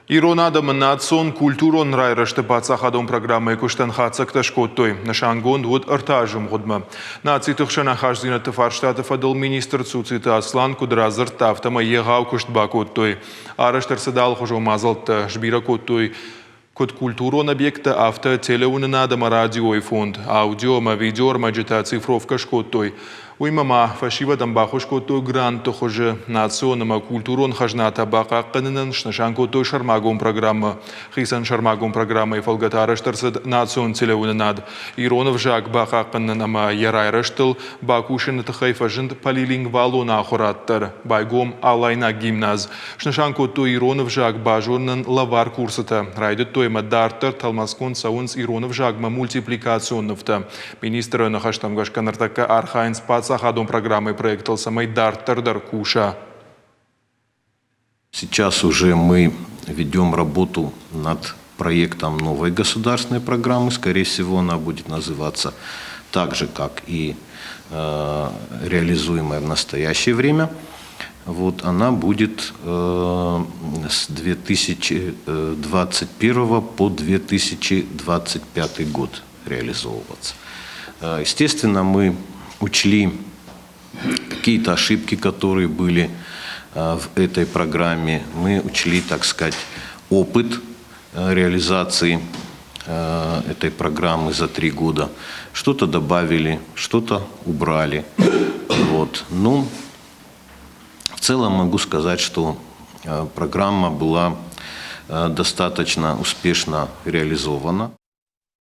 Иронадам национ культурон райрашты пацахадом программы куштан хацак ташкоттой. Нашангон вот артажым годма. Наци тухшана хаждина тефарштатов адал министр Цуцита Аслан Кудразар тафтама егау куштбакоттой. Араштар садал хожо мазалта жбиракоттой. Код культурон объекта авто телеуннадама радио и фонд. Аудио ма видео маджита цифровка шкоттой. Уймама фашива дамбаху шкоттой грант тохоже национама культурон хажната бака кынынын шнашанкоттой шармагом программа. Хисан шармагом программа и фалгатараштарсад национ телеуннад. Иронов жак бака кынынама ярайраштыл бакушин тахайфажынд полилингвалу нахураттар. Байгом алайна гимназ. Шнашанкоттой Иронов жак бажорнын лавар курсата. Райдет тойма дартар талмаскон саунс Иронов жагма мультипликационновта. Министр нахаштамгаш канартака архайнс Сахадом программы проекта самой Дартар Даркуша. Сейчас уже мы ведем работу над проектом новой государственной программы. Скорее всего, она будет называться так же, как и реализуемая в настоящее время. Вот она будет с 2021 по 2025 год реализовываться. Естественно, мы учли какие-то ошибки, которые были в этой программе. Мы учли, так сказать, опыт реализации этой программы за 3 года. Что-то добавили, что-то убрали. Вот. Ну, в целом могу сказать, что программа была достаточно успешно реализована.